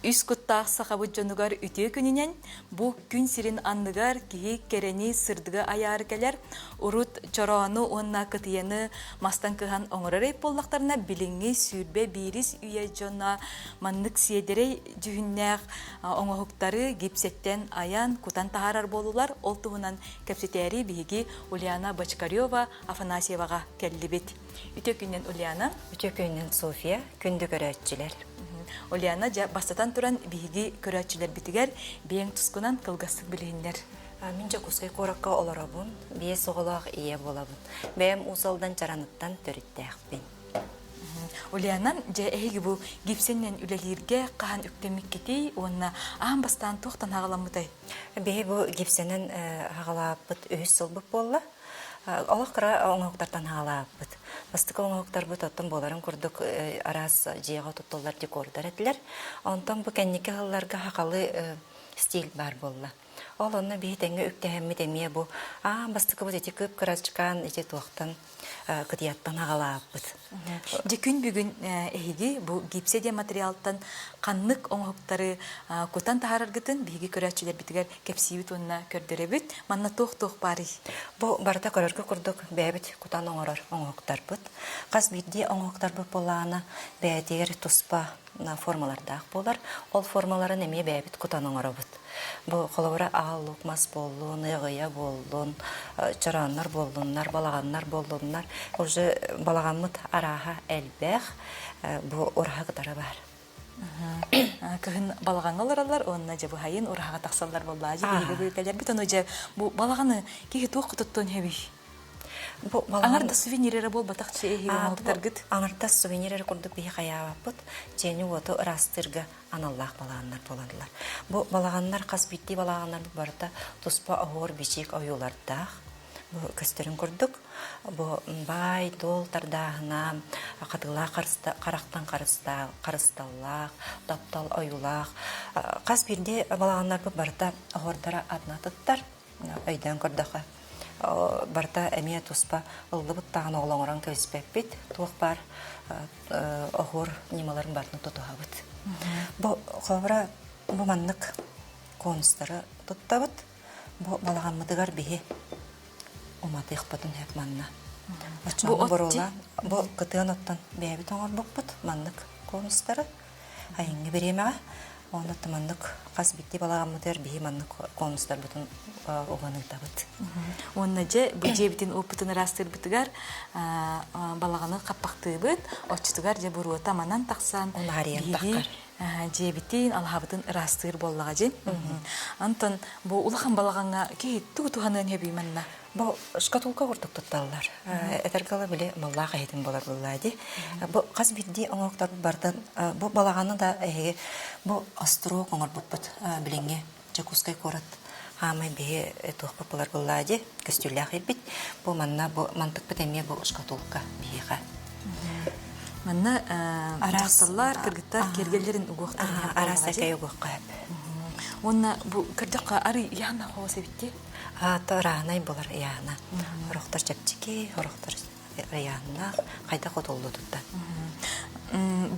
Үс куттақ сақабыт жонугар үте күнінен, бұ күн сирин анныгар кихи керени сырдыга аяры келер, урут чорону онна кытыяны мастан кыхан оңырарай боллақтарына билинги сүрбе бирис үйе жона маннык сиедерей жүхіннәқ оңығықтары гипсеттен аян кутан тахарар болулар, ол туғынан кәпсетері биги Ульяна Бочкарева Афанасьеваға келлибет. Үте күннен Ульяна. Үте күннен София, күнді көрәтчілер. Ульяна бастатан туран биги көрәтчілер бітігер, бейін тұскунан кылгастық білейіндер. Мен жа кускай қораққа оларабын, бие соғылақ ие болабын. Бәйім усалдан чараныттан төріттәқпен. Ульяна, жа әйгі бұл гипсеннен үлелерге қахан үктемік кетей, онына ағын бастан тоқтан ағаламыдай? Бейі бұл гипсеннен ағалапыт өз сылбық болла. Олақ қыра оңауқтардан ағалапыт. Бастықы оңауқтар бұт оттан боларын күрдік арас жиға тұттылар декордар әтілер. Онтан бұл кәннеке ғылларға хақалы стиль бар болла. Ол онына бейі тәңгі үктәхәмі дәмие бұл. Бастықы бұт әте көп қыразчықан әте туақтан кыдияттан ағалапыт. Күн бүгін әйгі бұл гипседе материалтан қаннық оңауқтары көтан тағарарғытын бейгі көрәтшілер бітігер кәпсейбіт онына көрдері бүт. Манна тоқ-тоқ бары. Бұл барда көрергі күрдік бәйбіт күтан оңауқтар бұт. Қаз бейді оңауқтар бұт болағына бәйдер тұспа формалардақ болар. Ол формаларын әме бәйбіт күтан оңаура бұт. Бұл қолауыра ағылық мас болуын, еғия болуын, чараннар болуыннар, балағаннар болуыннар. Уже балағанмыт араға әлбәқ бұл ұрға қытары бар. Кығын балағанғаларалар, онына жа бұл хайын ұрға тақсалар болла. Бұл балағаны кеге тоқ құтыттың әбей? Аңарда сувенирері бол батақчы әйгі оңықтар күт? Аңарда сувенирері күрдік бейі қаяға бұт, жені оты ұрастырғы аналлақ балағандар боладылар. Бұл балағандар қас бітті балағандар барда тұспа ауыр бешек ойулардақ. Бұл көстерін күрдік. Бұл бай, дол, тардағына, қатыла қарақтан қарысталлақ, таптал ойулақ. Қас бірде балағандар барда ауырдара адына тұттар, өйден күрдіқі. Барта әмия тұспа ұлды бұттағын оғылаңыран көзбәп бет, туық бар оғыр немаларын бартын тұтуға бұд. Бұл қолбыра бұл маннық коныстары тұтта бұд, бұл балаған мұдығар бейі ұматы иқпатын әп манна. Бұл күтіған оттан бәйбіт оңыр бұқ бұд, маннық коныстары айынғы беремеға. Оны тыманлык қас бітті балаған мұдыр бейі манлык конустар бұтын оғаныйда бұд. Онына же бұл жебітін опытын растыр бұтығар балағаны қаппақты бұд, отчытығар же бұру таманан тақсан бейі жебітін алғабытын растыр боллаға же. Антон бұл ұлақан балағанға кей тұғы-тұғанын әбей манна? Бұл шкатулка құрдық тұтталылар. Әтергалы біле мұллаға едім болар бұллады. Бұл қаз бірде оңықтар бардан, бұл балағаны да бұл астыру қоңыр бұт біліңе жакускай қорат. Хамай бейі тұқпы болар бұллады, көстүлләқ ебіт. Бұл манна мантық бітеме бұл шкатулка бейіға. Манна жақталар, кіргіттар, кергелерін ұғықтар. Араса кәй ұғыққа әп. Онна бұл кірдіққа ары яғына қоғасы бітті? Рағынай болар яғына. Ұрықтар жапчеке, ұрықтар яғына қайда қотолды тұтта.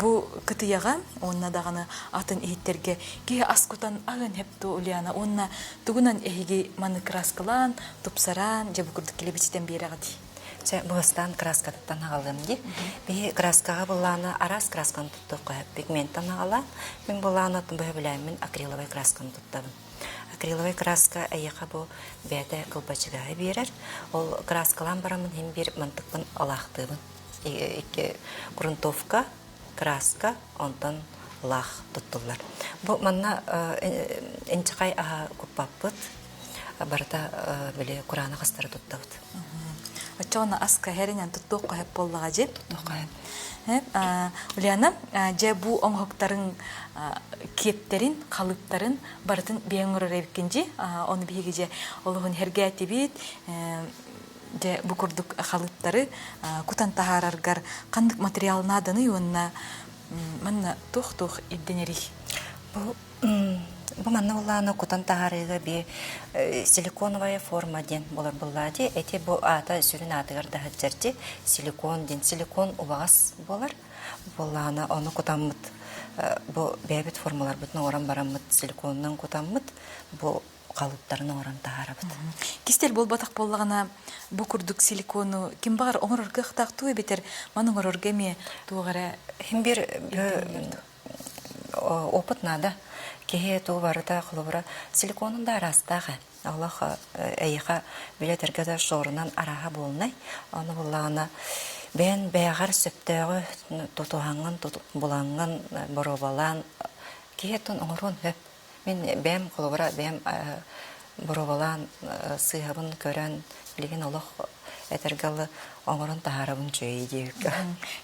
Бұл күтіяға, онна дағаны атын ехеттерге кеге аскутан ағын әпті Ульяна, онна тұғынан әйге маны краскалан, тұпсаран, жабы күрдік келе бітетен бері ағады. Бұғыстан краскатыттан ағалым де. Бе краскаға бұланы арас красканы тұтты қойып пигменттан ағалан. Мен бұланы атын бұй біләймін акриловай красканы тұттабын. Акриловай краска әйеқа бұл бәді қылбачыға берер. Ол краскалан барамын hem бір мантықпын алақтыбын. Грунтовка, краска, онтан лақ тұттылар. Бұл манна әнчіқай аға күппаппыт, барда біле Құраны қастары тұттабыд. Очоғына асқа әрінен тұттуқ қойып болуға жеп? Тұттуқ Ульяна, жа бұл оңғықтарын кептерін, қалыптарын бардың бейін ұрыр әбіккенде, оны бейге же олығын әрге әтебет, бұл күрдік қалыптары күтан тағарарғар қандық материалын адыны, онына манна тоқ-тоқ едденері. Бұл манна олағына күтан тағарыға бе силиконовая форма ден болар болады. Әте бұл ата сүрін атығар да хәттерде силикон ден. Силикон ұбағас болар. Болағына оны күтан мұт бу бәбит формалар бутны оран барамыт силиконның кутамыт бу калыптарын оран таарабыт. Кистел болбатак боллагана бу курдук силикону ким бар оңорорга хтактуу бетер маның орорга ме тугара Хим бир опыт нада кеhe ту барыта кылыбыра силиконун да арастагы Аллах эйха билетерге да шорунан араха болнай. Аны буллагана бен бәгәр сөптәгы тотуһанган буланган боробалан киетон оңорон хөп мен бәм кылыбыра бәм боробалан сыйабын көрән билген Аллах этергалы оңорон таарабын чөй диюк.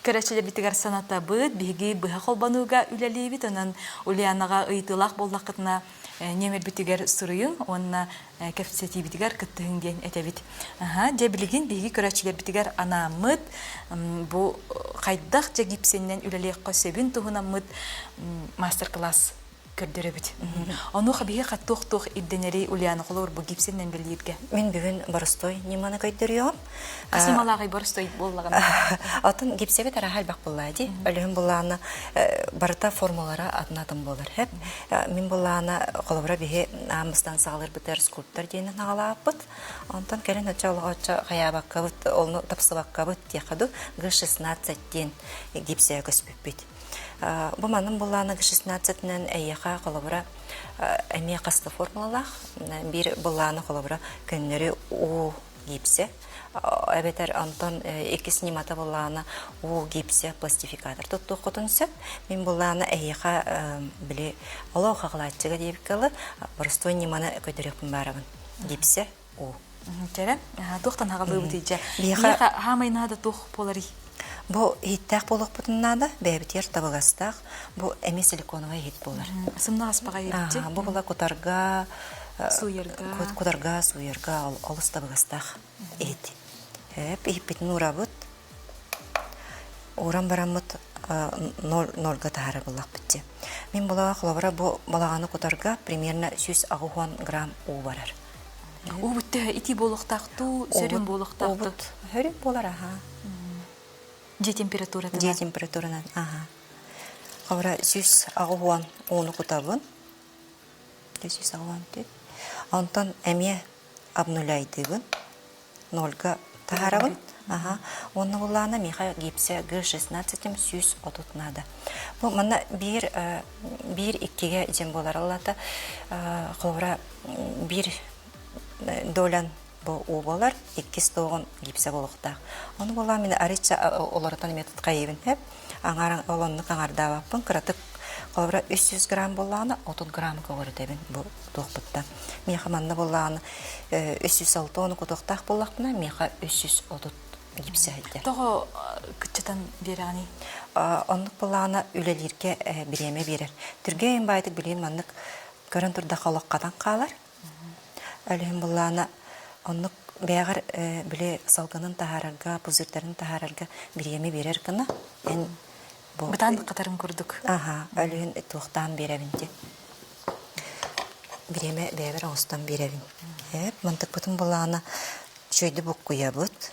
Көрәчелер битигәр саната быт биги быха колбануга үләлибит анан улянага ыйтылак боллакытына немер битигәр сурыйын онна кәфсети битигәр кыттыгын әтәбит. Же билген биги көрәчелер битигәр анамыт бу кайдак же гипсеннән үләлек косебин тугынамыт мастер-класс көрдөрөбүт. Ону хабиге каттук идденери уляны колор бу гипсеннен билирге. Мен бүгүн боростой неманы көйдөрөм. Касималагай боростой боллаган. Атын гипсеге тарахал бак буллады. Өлүм булланы барыта формалара атнатын болор хеп. Мен булланы колобра биге амыстан сагылыр битер скульптор дейнен агалаппыт. Антан келен ачалыгача каябаккабыт, олну тапсыбаккабыт яхаду Г16 ден гипсеге көспүппүт. Бу манын булланы 16-нен эйяха колобра эме касты формулалах бир булланы колобра көннөрү у гипсе эбетер антон эки снимата булланы у гипсе пластификатор тотту котунсып мен булланы эйяха биле Аллах хаглатчыга деп калы простой неманы көтөрөкмүн барабын гипсе у Тера тохтан хагалуу бутыйча бияха хамайнада тох полари. Бу хиттак болук бутуннада бәбитер табыгастак бу эми силиконовый хит болар. Сымна аспага йетти. Бу була кутарга суерга суерга алыс табыгастак эт. Хеп ипит нурабыт. Оран барамыт нолга тары булак битти. Мен була хлобра бу балаганы кутарга примерно 100 грамм у барар. У бутте ити болуктактуу, сөрүн болуктактуу. Хөрүн болар аха. Же температурада? Же температурада, ага. Хавра 100 агуан оны кутабын. 100 агуан тет. Антон эме обнуляйдыбын. Нольга тахарабын. Ага. Оны буллана миха гипсе Г16 100 отутнада. Бу мана бир иккиге жем болар аллата. Хавра бир долян бу у болар 200 гипсе болуктак. Оны була мен арича олардан метод кайыбын хеп. Аңарың олонны каңардабаппын кыратып колбра 300 грамм болланы 30 грамм когордебин бу тохпутта. Меха манна болланы 306 оны кутоктак боллакпына меха 330 гипсе айтты. Того кытчатан берани. Онлук болланы үлелерге биреме берер. Түргейин байтык билин маннык көрөн турда халаккадан калар. Әлем болланы онлук бәгәр биле салгынын тахарарга, пузыртарын тахарарга биреме берер кына. Эн бу Бутан катарын күрдүк. Ага, әлен тохтан беребинде. Биреме бәбер остан беребин. Мантык бутун болланы чөйдү бук куябыт.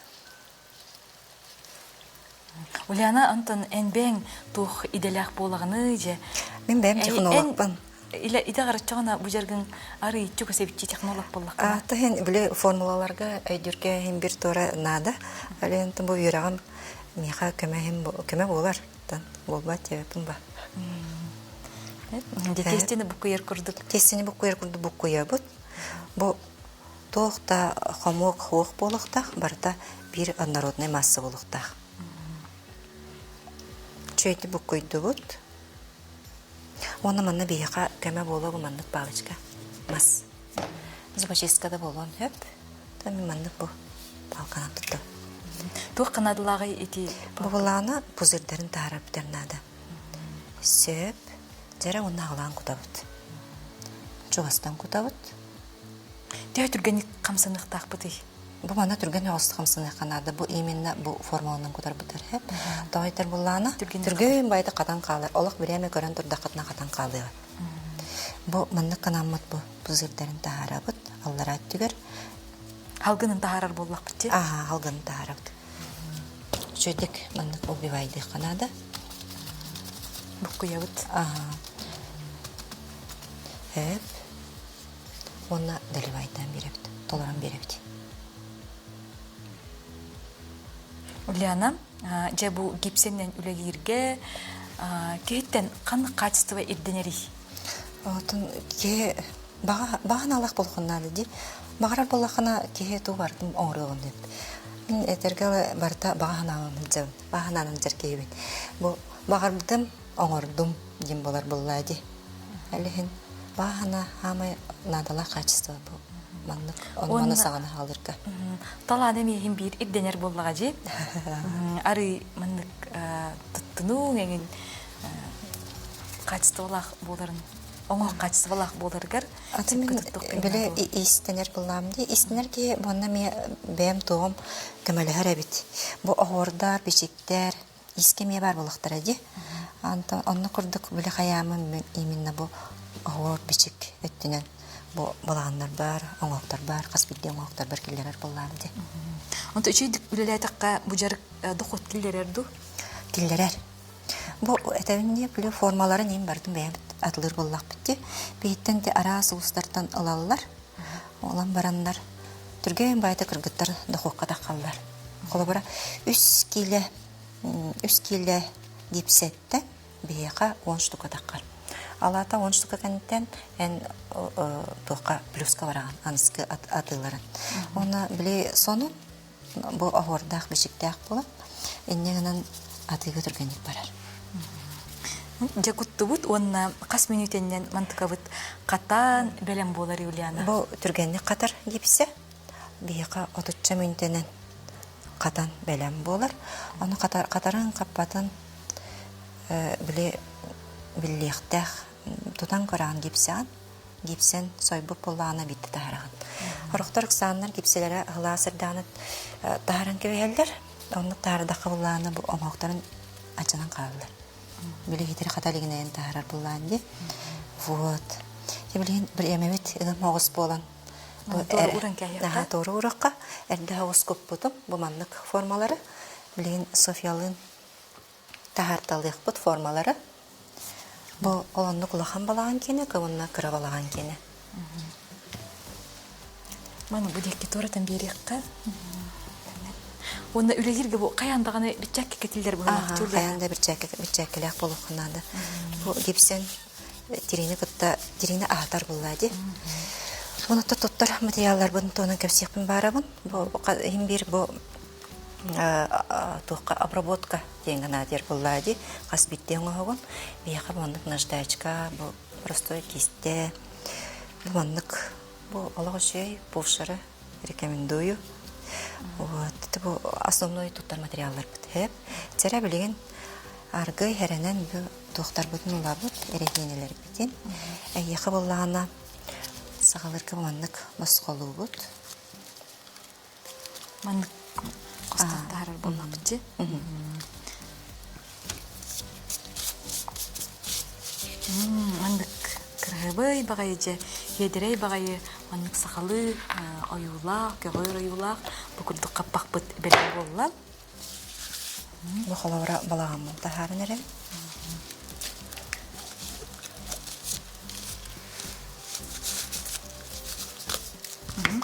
Уляна антон энбең тух иделях болаганы же. Мен бәм технологпын. Иле идарчана бу жерген ары чука себичи технолог боллак. Тахен биле формулаларга өйдүргө хем бир тора нада. Әлен бу юрагам миха көмө болар. Тан болбат жебин ба. Тестини бу куер курдук. Тестини бу куер курду бу куябыт. Бу тохта хамок хох болукта барта бир однородный масса болукта. Чөйти бу куйдубут. Оны манна бияка көмө бологу мандык палычка. Мас. Зубаческада болгон хөп. Тами мандык бу балкана tuttu. Тух канадлагы ити Буланы пузырдарын тарап тернада. Сөп, жара оны алан кутабыт. Чугастан кутабыт. Дэ түргәни камсынык такпыты. Бу мана түргән ост камсыны канада. Бу именно бу формаланын кутар бутар хеп. Дайтер буланы түргән байда катан калыр. Олык биреме көрөн турда катна катан калыр. Бу мандык канаммат бу пузырдарын тарабыт. Аллара түгөр. Халгынын тахарар боллак битти. Ага, халгынын тарабыт. Чөйдік мандык убивайды канада. Букуябыт. Хеп. Онна деливайдан беребит. Толаран беребит. Ульяна, жа бу гипсеннен үлелирге кейттен қаны качество ирденери? Отын ке баған алақ болғаннады де. Бағарар болақына ке ту бардым оңырығын деп. Мен этергалы барта бағананын жеркейбін. Бұл бағарбыдым оңырдым дем болар боллады. Әліхін бағана хамай надала качество бұл. Маннык оны сағаны алырға. Таланы мейхин бир ирденер боллага же. Ары маннык туттуну еңін качестволақ боларын. Оңо качестволақ боларгар. Біле истенер болламды. Истенерге бұнна ме бәм тоғым көмәліғар әбіт. Бұл оғырдар, бешіктер, искеме бар болықтар әде. Онны құрдық біле қаямын именно бұл оғыр, бешік өттінен. Бұл балағандар бар, оңоқтар бар, қасбетте оңоқтар бар келдерер болламды. Онта үшейдік үлелі айтаққа бұл жарық дұқот келдерерді? Келдерер. Бұл әтәуінде біле формалары нем бардың бәйімді атылыр боллақ бітті. Бейттен де ара соғыстардан ылалылар. Олан барандар. Түрген байды кіргіттар дұқоққа таққалылар. Қолы бара үс келі депсетті бейеқа 10 штука таққар. Алата 10 штука кәнттен ән тоққа плюска бараған, анысқы атыларын. Оны біле соны бұл ағордақ, бешіктәқ болып, әннегінен атыға түргенік барар. Жакутты бұд, онына қас минутеннен мантыка бұд қатан бәлем болар Юлияна? Бұл түргенік қатар кепсе, бейеқа 30 минутенен қатан бәлем болар. Оны қатарын қаппатын білеқтәқ тұтан көраған гипсен сойбып болағына бітті тағыраған. Құрықтар ұқсанлар гипселері ғыласырданып тағырын көвелдер, оны тағырдақы болағына бұл оңоқтарын ачынан қалылар. Біле кетері қаталығын әйін тағырар болағын де. Вот. Білген бір емемет үгім оғыз болан. Торы ұрын кәйіққа? Торы ұрыққа. Әрді оғыз көп бұтым. Бұл маңлық формалары. Білген Софиялың тағарталық бұт формалары. Бұл оланны құлақан балаған кені, көмінна кірі балаған кені. Маны бұл декі торытын береққа. Оны үлелерге бұл қаяндағаны бітчәкке кетілдер болмақ түрді? Қаянда бітчәккелек болуқынады. Бұл гипсен терені ағатар болады. Оны тұттар материалдар бұдың тоның көпсекпін барабын. Бұл тоққа обработка деген адер болады. Қасбеттен оғын. Бейіға бұландық наждачка, бұл простой кесте. Бұландық бұл олығы жөй, бұлшыры рекомендую. Бұл основной тұттар материалдар бұд. Тәрі білеген арғы әрінен бұл тоқтар бұдың ұла бұд, әрекенелер бітен. Әйеқі болағына сағалырғы бұландық мұсқолу бұд. Мандық қостақтарыр болмақ бітте. Мандық кірғыбай бағайы же, едірей бағайы мандық сақалы, ойулақ, көгойр ойулақ, бүкілді қаппақ бұд бәлі болла. Бұқылауыра балаған мұлта харын әрем.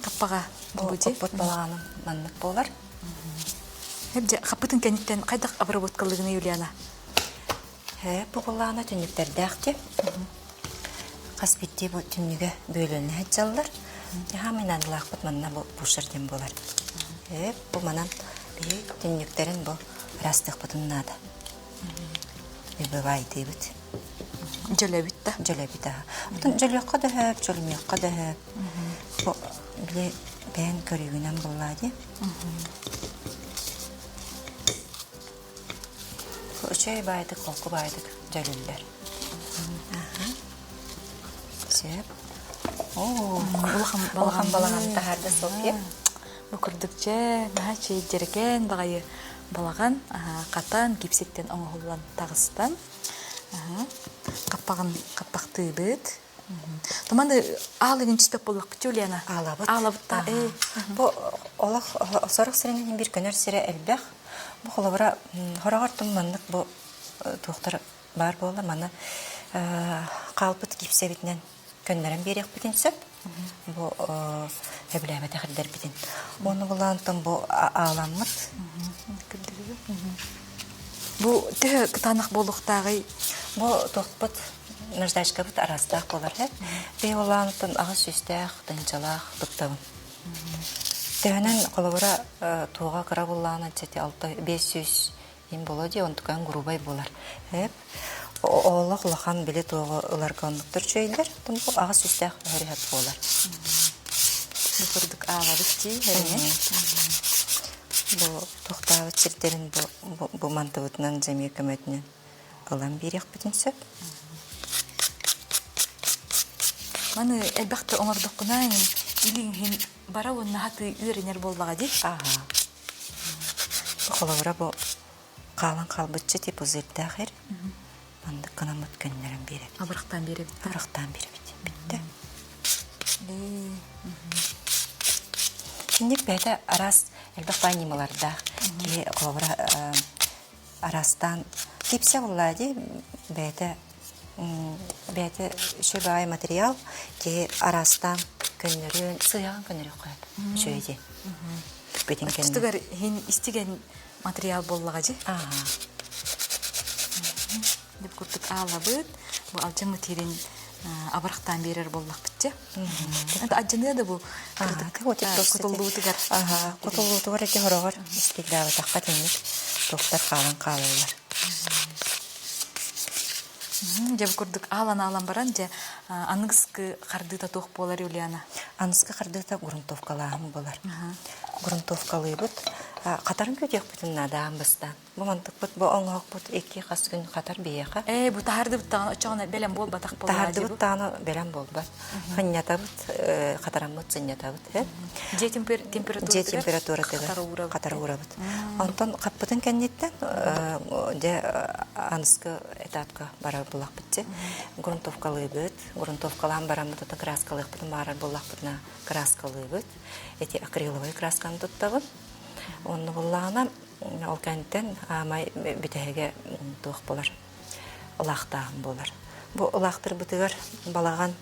Қаппаға бұд балағаның мандық болар. Қаппытын кәнеттен қайдақ обработкалығына, Юлияна? Бұғылағына түніктерді әқте. Қасбетте бұл түнігі бөліні әтжалылар. Мен адылақ бұд манна бұл бұшырден болар. Бұл манан түніктерін бұл растық бұдыннады. Бәбайды бұд. Жөләбіт та? Жөләбіт аға. Бұдын жөліққа да әп, жөлімеққа да әп. Бұл бән көрігінен болады. Үшөй байдық, қолқы байдық жөлілер. Сөп. Олған балаған тағарды соқеп. Бүкірдік жә, чей жерген бағайы балаған, қатан, гипсеттен оңғылан тағыстан. Қаппақты бұд. Тұманды ағылығын түспек болық бұт, Юлияна? Алабыт та. Бұл олақ сорық сіренен бір көнер сірі әлбәқ. Бұл қолабыра хорағар тұммандық бұл тоқтар бар бола маны қалпыт кипсебитнен көннерен берек битин сөп. Бу эбләбе тәхирдер битин. Оны булантын бу аламмыт. Бу тө кытанак болуктагы Бу тохпыт наждачка бит арастак болар. Бе булантын агы сүстәк, тынчалак туптабын. Тәнен колобора туга кыра булланы чете 500 им болады, он tukан грубай болар. Хеп Оллах лахан биле туга улар кондуктор чөйлер, тум агы сүстәк хәрәкәт болар. көрдүк ага битти хәрене. Бу тохтабы чиртерин бу мантыбытынан жеме көмөтүнөн алам берек битин сөп. Маны элбәхтә оңордык кына илин бара онна хаты үйренер болбага ди. Ага. Колобора бу калан калбытчы тип узырда хер. Анда канамыт көннәрен берек. Абырыктан бере бит. Арыктан бере битти. Şimdi bәді арас әлбәқ анималарда ке қолабыра арастан кепсе болады бәді шөбай материал ке арастан көннерін сыяған көннері қойып шөйде. Түстігер хин істеген материал боллаға же? Деп көрдік ала бұд, бұл алжымы терен абырықтан берер боллақ бітте. Аджыны да бұл құтылуытығар. Құтылуытығар әке хорағар істегдегі таққа теңіз тоқтар қалан қалылар. Жеп көрдік алан баран, же аныңызғы қардыта тоқ болар Юлиана? Аныңызғы қардыта грунтовкалағым болар. Грунтовкалы бұд. Қатарын көтек бұтын надағын бұстан. Бұл мантық бұд, бұл оңақ бұд, екі қас күн қатар бейеқа. Бұл тағарды бұттағын ұчағына бәлем бол батақ болар. Тағарды бұттағына бәлем бол бат. Хынята бұд, қатаран бұд, зынята бұд. Же температура қатар ұра бұд. Онтан қаппытын кәнеттен, де анысқы этапқа барар бұлақ бітте. Грунтовкалы бұд, грунтовкалан барам бұд, краскалық бұд, барар бұлақ бұдына краскалы бұд. Эти акриловый красканы тұттабын. Оны бұллағына ол кәнттен амай бітәге туық болар, ұлақтағын болар. Бұл ұлақтыр бұтығар балаған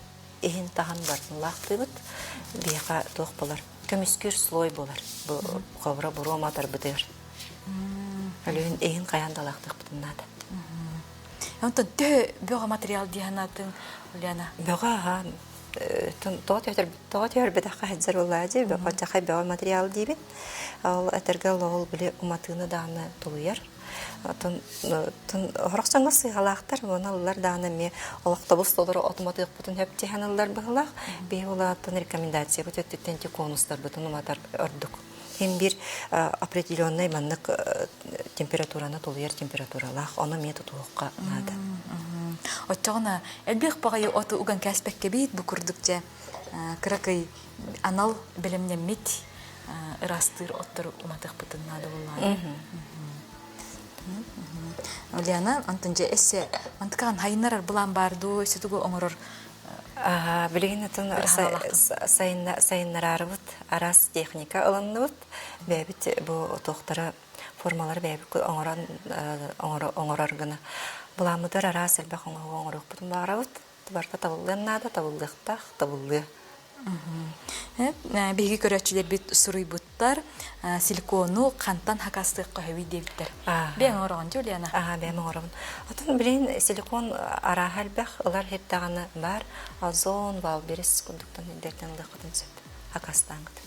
ехін тағын барын ұлақты бұт, бейқа туық болар. Көміскер слой болар, бұл қобыра бұру матар бұтығар. Әліген ехін қаянда ұлақтық бұтынады. Онтан тө бөға материал дейханатын, Уляна? Бөға тоғат өрбедаққа әдзір олады, бөғатақай бөға материал дейбін. Ал әтіргі лоғыл біле ұматыны дағыны тұлыяр. Хорақсаңға сыйғалақтар, оналылар дағыны ме олақтабыз толары отыматық бұтын хөптейханылар бұғылақ, бей олатын рекомендация бұт өттіктен те конустар бұтын ұматар өрдік. Hem bir определенный маннык температураны толыяр температуралақ, оны ме тұтуыққа нады. Отчағына, әлбек бағайы оты ұған кәспәкке бейт бұ күрдікче кіракай анал білімнен мет ырастыр оттыр ұматық бұтын нады боллады. Олияна, антынже әсе, антықаған хайынарар бұлан барды, өсетігі оңырыр. Білген әтін сайыннар арыбыт, арас техника ылынны бұт, бәбіт бұл тоқтары формалары бәбіт оңырар гына. Бұламыдар арас әлбәқ оңырық бұтын бағыра бұт, барда табылдығынады, табылдықтақ, табылды. Беги көрәтчілер бет сұрый бұттар, силикону қантан хақастыққа өй дептер. Бәң орағын жол, Яна? Бәң орағын. Атын білейін силикон ара әлбәқ, ұлар хеттағаны бар, озон, вал берес күндіктен дәртен ұлықытын сөп, хақастан күді.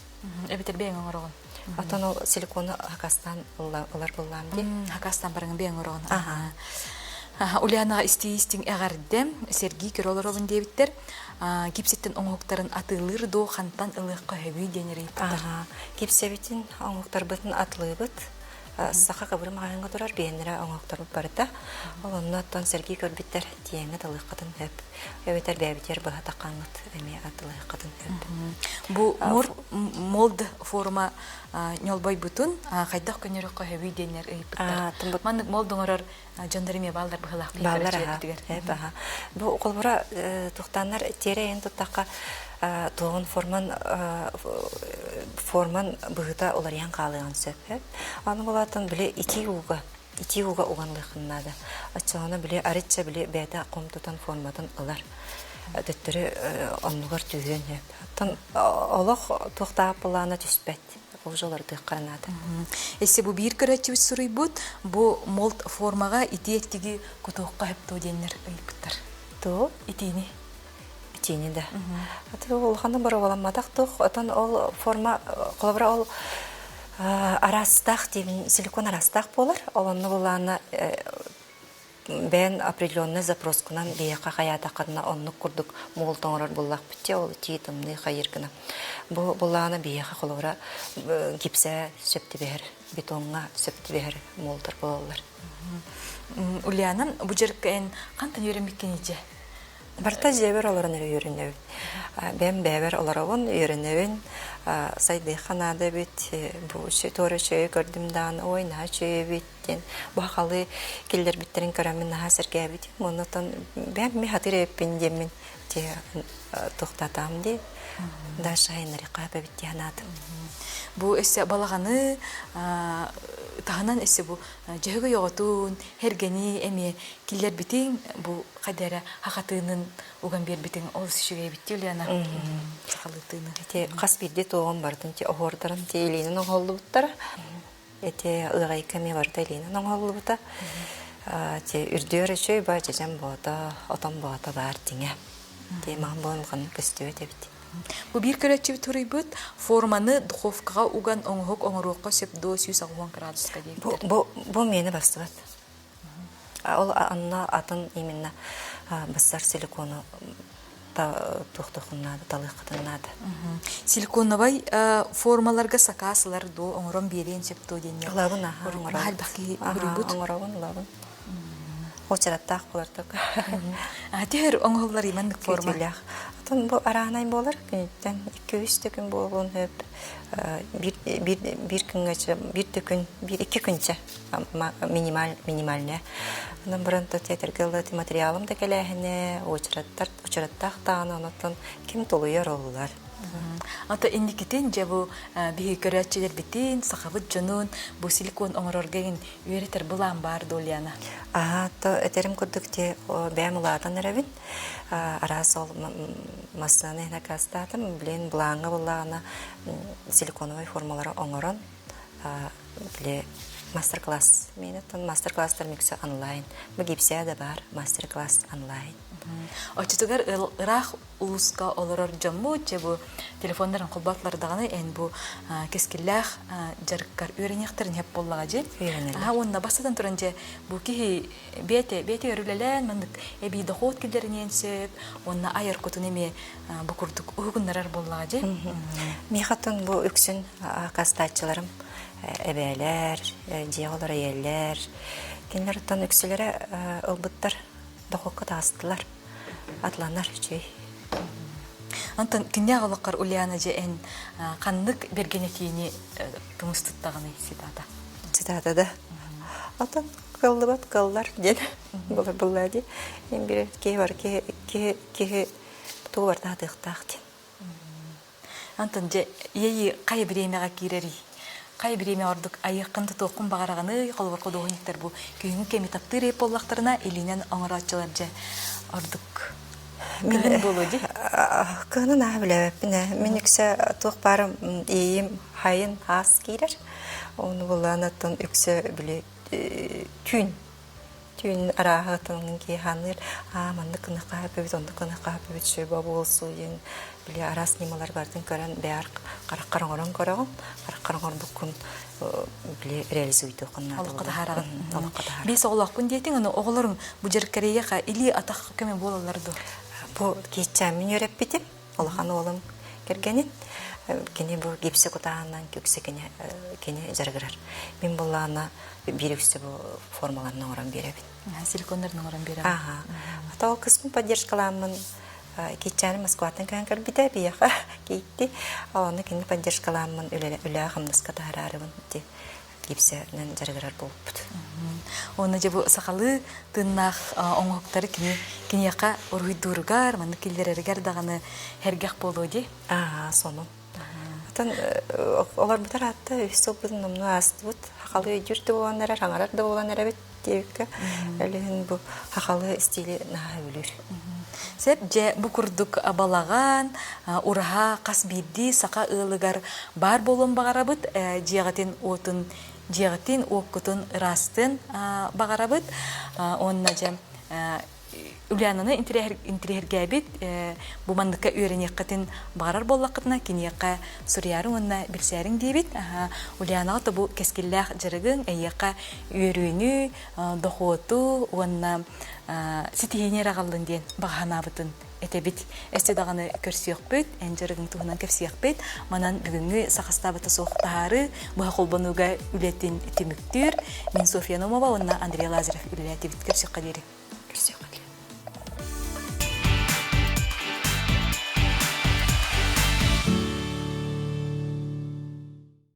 Әбетер бәң орағын? Атын ол силикону хақастан ұлар болған де? Хақастан барыңын бәң орағын. Улянаға істейістің әғарды Сергей Киролоровын дебіттер. Гипсеттен оңықтарын атылыр до қантан ұлыққа өй денер ейпіттер. Гипсеттен оңықтар бұтын атылы бұт. Сақа қабырым ағайынға тұрар бейінері оңықтар бұт барыда. Ол оннаттан Сергей көрбіттер тиеңі тылыққатын өп. Өбетер бәбітер бұға тақаңыт әме атылыққатын өп. Бұл молд форма нөлбай бұтын қайдақ көнеріққа өй денер ейпіттер. Маңық молдыңырар жондарыме балдар бұғылақ бейкері. Бұл қолбыра тұқтанар тере ең тұттаққа тоғын форман бұғыта олар ең қалыған сөп. Аны болатын біле 2 уға ити уга уганлыхыннада. Ачалана биле аритча биле бәдә комтутан форматын алар. Дөттөрү оннугар түйөн. Тан Аллах тохтап булана түспәт. Ул жоларды каранады. Эссе бу бир көрәчү суруй бут, бу молт формага итиеттиги кутуукка хепто денер ыйпыттар. То Итини. итини да. Аты ул ханы бара баламадак тох, атан ол форма колобра ол арастах дебин силикон арастах болар. Олонны буланы бен определенный запрос кунан бияка хаята кадна онны курдук мол тоңрар буллак битте ол титимни хайыргына. Бу буланы бияка колобра гипсе сөптү бер, бетонга сөптү бер молтор болалар. Ульяна, бу жеркен кантан үйренбеккен ije? Барта жебер оларын үйренебин. Бен бебер оларын үйренебин. Сайды ханада бит, бу торы чөй көрдүмдан, ойна чөй биттен. Бакалы келдер биттерин көрөмүн хасырга бит. Монотон бен ми хатыреппин демин те токтатам ди. Да шайныры кабы бит янатым. Бу эссе балаганы тагынан эссе бу жөөгө йоготун, хергени эми киллер битин бу кадара хакатынын уган бер битин ол сүгө битти Ульяна. Сакалытыны. Те кас бирде тоон бардым те огордарын те элинин оголлубуттар. Эте ыгай кеме барда элинин оголлубута. Те үрдөр чөй ба жежем бода, отом бода бар тиңе. Те ман болгон көстүбө тебит. Бу бир көрәчү турыйбыт форманы духовкага уган оңхок оңоруокко сеп до 160 градуска дейбиттер. Бу мени бастыбат. Ол анна атын именно басар силикону тухтухуннады, талыктыннады. Силиконовай формаларга сакасылар до оңорон берен сеп до денер. Лабына, Халбаки бурбут. оңорон лабын. Очараттак булардык. Атер оңоллар имандык форма. Атын бу аранай болар, күнтен 200 күн болгон хөп. Bir күнгөчө, bir 2 күнчө минимальне. Анан бронто театр материалым да келехине, очараттак тааны онотон ким толуяр олулар. Ата индикитин же бу бии көрәчелер битин, сахабыт жонун, бу силикон оңороргеген үйретер булан бар Ульяна. То этерим курдукте бәм уладан эребин. Арас ол массаны накастатым, билен булаңга буллагана силиконовый формалары оңорон. Биле мастер-класс. Менен мастер-класстар миксе онлайн. Бу гипсия да бар, мастер-класс онлайн. Очтугар ырах улуска олорор жамму че бу телефондарын кулбатлардаганы эн бу кескиллах жарккар үйренектерин хеп боллага же. Онна басадан туран же бу ки бете өрүлелен мындык эби дохот килдеринен сеп, онна айыр котун эме бу курдук угуннарар боллага же. Мехатын бу үксүн кастачыларым эбелер, жеолор элер, кинлерден үксүлөрө ылбыттар дохокка таастылар. Атланар чөй. Антон кинягылыккар Ульяна же эн кандык бергенетини тумустуттаганы ситата. Цитата да. Атын кылдыбат кыллар ден. Булар ди. Мен бир ке бар ке туар тактак. Антон же ейи кай биремега кирери. Кай биреме ордук айыккынды токун багараганы колбор кодогониктер бу күйүнгү кеми таптыры боллактарына элинен оңорачылар же ордук. Мен болоди. Кынын аблабыне. Мен үксө тук барым ийим хайын ас кирер. Onu bullanatın үксө биле tün arahatın ki hanır mandı kına kahve ondu kına kahve şey babulsu yen bile aras nimalar bardın karan bear karan karan dukun bile realizuydu kunna Алыккыда хараган. Бес оглакпын дейтин, аны оглорун бу жеркерeye ка или атак көмө болаларды. Бу кечәмен йөреп битим. Алхан олым кергенин. Кене бу гипсе кутаанан көксе кене жаргырар. Мен буллана бирүксе бу формаларны оран беребин. Силикондарын оран берем. Ата ол кысмын поддержкаламын. Кечәне Москвадан кәнгәр бите бияха китти. Аны кене поддержкаламын үлә хамныска тарарыбын ди. Гипсенен жаргырар болупт. Оны же бу сакалы тыннах оңоктары кинияка уруйдургар, маны килдерергер даганы хергак болуди. Сону. Оттан олар бутар атта үсті бұдын номну асты бұд. Хақалы жүрді боланлар, хаңарар да боланлар әбет дейікке. Әлігін бұл хақалы стилі наға өлір. Сеп же бу курдук балаган ураха касбидди сака ылыгар бар болон багарабыт жиягатын отун жиягатын оккутун растын багарабыт онна же Улянаны интерьергәбит бу мандыкка үйренеккатын багарар боллакытына кинекка сурьярың онна билсәрің дейбит. Улянага да бу кескиллах жырыгын эйекка үйрөнү, дохоту, онна ситиенер агаллын ден баганабытын этебит. Эстедаганы көрсөкпөт, энжырыгын тугунан кепсөкпөт. Манан бүгүнгү сакастабыты соктары бу колбонуга үлетин тимиктүр. Мен София Номова, онна Андрей Лазарев үлетибит кепсөккө дери.